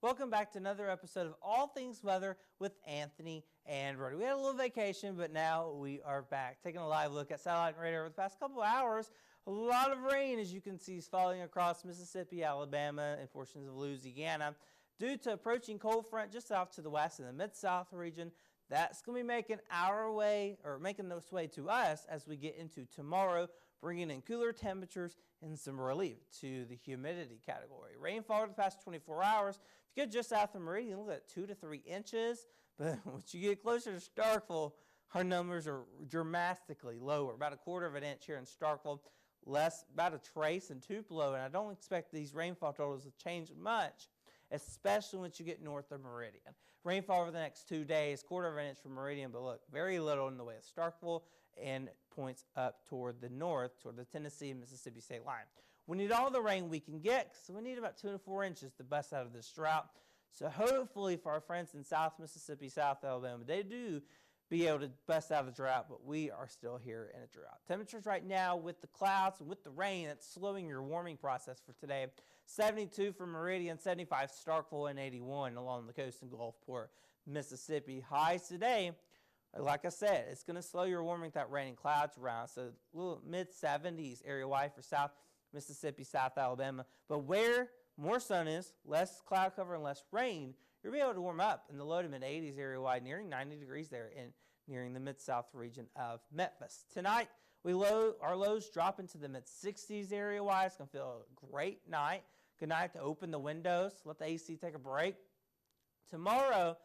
Welcome back to another episode of All Things Weather with Anthony and Brody. We had a little vacation, but now we are back, taking a live look at satellite and radar over the past couple of hours. A lot of rain, as you can see, is falling across Mississippi, Alabama, and portions of Louisiana. Due to approaching cold front just off to the west in the Mid-South region, that's going to be making its way to us as we get into tomorrow, bringing in cooler temperatures and some relief to the humidity category. Rainfall over the past 24 hours, if you get just south of Meridian, look at 2 to 3 inches. But once you get closer to Starkville, our numbers are dramatically lower. About 1/4 of an inch here in Starkville, less, about a trace in Tupelo. And I don't expect these rainfall totals to change much, especially once you get north of Meridian. Rainfall over the next 2 days, 1/4 of an inch from Meridian, but look, very little in the way of Starkville and points up toward the north, toward the Tennessee and Mississippi state line. We need all the rain we can get, so we need about 2 to 4 inches to bust out of this drought. So hopefully for our friends in South Mississippi, South Alabama, they do be able to bust out of the drought, but we are still here in a drought. Temperatures right now with the clouds and with the rain, that's slowing your warming process for today. 72 for Meridian, 75 Starkville, and 81 along the coast in Gulfport, Mississippi. Highs today, like I said, it's going to slow your warming with that rain and clouds around. So a little mid-70s area-wide for South Mississippi, South Alabama. But where more sun is, less cloud cover and less rain, you'll be able to warm up in the low to mid-80s area-wide, nearing 90 degrees there and nearing the mid-south region of Memphis. Tonight, our lows drop into the mid-60s area-wide. It's going to feel a great night. Good night to open the windows, let the AC take a break. Tomorrow,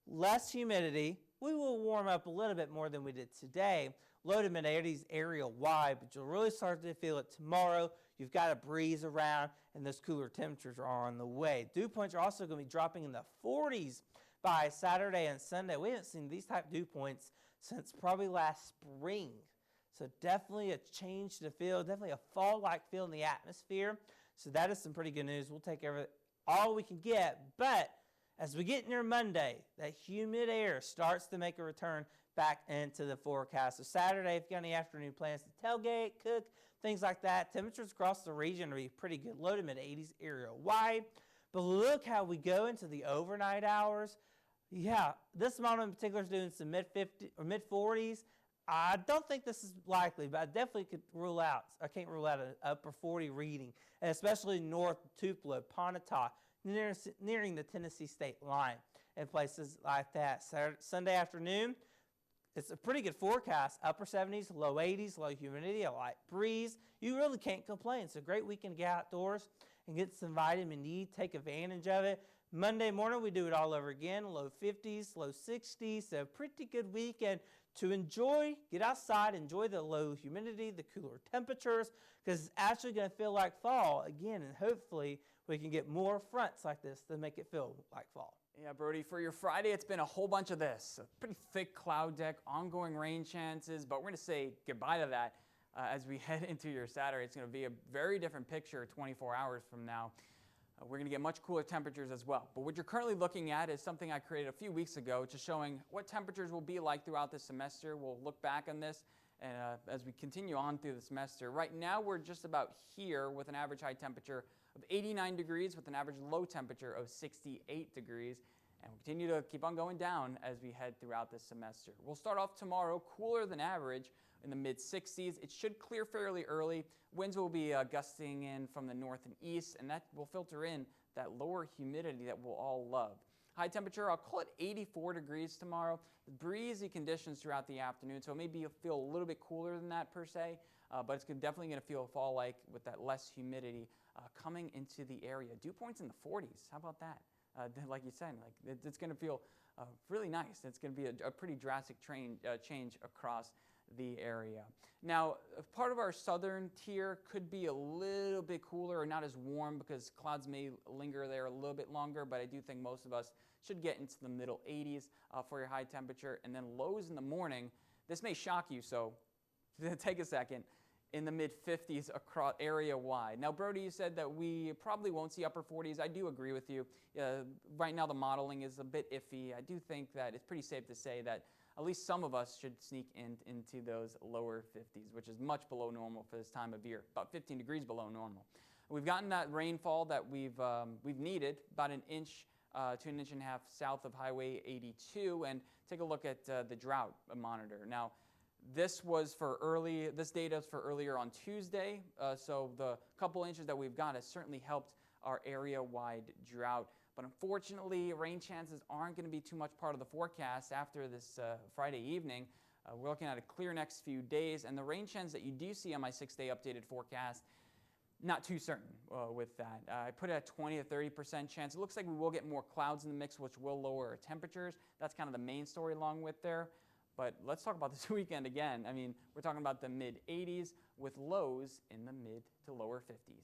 less humidity. We will warm up a little bit more than we did today. Low to mid-80s area-wide, but you'll really start to feel it tomorrow. You've got a breeze around, and those cooler temperatures are on the way. Dew points are also going to be dropping in the 40s by Saturday and Sunday. We haven't seen these type dew points since probably last spring. So definitely a change to feel, definitely a fall-like feel in the atmosphere. So that is some pretty good news. We'll take all we can get, but as we get near Monday, that humid air starts to make a return back into the forecast. So Saturday, if you got any afternoon plans to tailgate, cook, things like that, temperatures across the region will be pretty good, low to mid-80s area-wide. But look how we go into the overnight hours. Yeah, this model in particular is doing some mid-50s or mid-40s. I don't think this is likely, but I definitely can't rule out an upper 40 reading, and especially north Tupelo, Pontotoc, nearing the Tennessee state line and places like that. Sunday afternoon, it's a pretty good forecast. Upper 70s, low 80s, low humidity, a light breeze. You really can't complain. It's a great weekend to get outdoors and get some vitamin D, take advantage of it. Monday morning, we do it all over again, low 50s, low 60s, so pretty good weekend to enjoy, get outside, enjoy the low humidity, the cooler temperatures, because it's actually going to feel like fall again, and hopefully we can get more fronts like this to make it feel like fall. Yeah, Brody, for your Friday, it's been a whole bunch of this. A pretty thick cloud deck, ongoing rain chances, but we're going to say goodbye to that as we head into your Saturday. It's going to be a very different picture 24 hours from now. We're going to get much cooler temperatures as well. But what you're currently looking at is something I created a few weeks ago, just showing what temperatures will be like throughout the semester. We'll look back on this and as we continue on through the semester. Right now, we're just about here with an average high temperature of 89 degrees with an average low temperature of 68 degrees. And we'll continue to keep on going down as we head throughout this semester. We'll start off tomorrow cooler than average in the mid-60s. It should clear fairly early. Winds will be gusting in from the north and east, and that will filter in that lower humidity that we'll all love. High temperature, I'll call it 84 degrees tomorrow. Breezy conditions throughout the afternoon, so maybe you'll feel a little bit cooler than that per se, but it's definitely going to feel fall-like with that less humidity coming into the area. Dew points in the 40s. How about that? Like you said, it's going to feel really nice. It's going to be a pretty drastic change across the area. Now, part of our southern tier could be a little bit cooler or not as warm because clouds may linger there a little bit longer, but I do think most of us should get into the middle 80s for your high temperature. And then lows in the morning, this may shock you, so take a second, in the mid-50s across area-wide. Now, Brody, you said that we probably won't see upper 40s. I do agree with you. Right now, the modeling is a bit iffy. I do think that it's pretty safe to say that at least some of us should sneak into those lower 50s, which is much below normal for this time of year, about 15 degrees below normal. We've gotten that rainfall that we've needed, about an inch to an inch and a half south of Highway 82, and take a look at the drought monitor. Now, this data is for earlier on Tuesday, so the couple inches that we've got has certainly helped our area-wide drought. But unfortunately, rain chances aren't going to be too much part of the forecast after this Friday evening. We're looking at a clear next few days, and the rain chance that you do see on my 6-day updated forecast, not too certain with that. I put it at 20 to 30% chance. It looks like we will get more clouds in the mix, which will lower our temperatures. That's kind of the main story along with there. But let's talk about this weekend again. I mean, we're talking about the mid-80s with lows in the mid to lower 50s.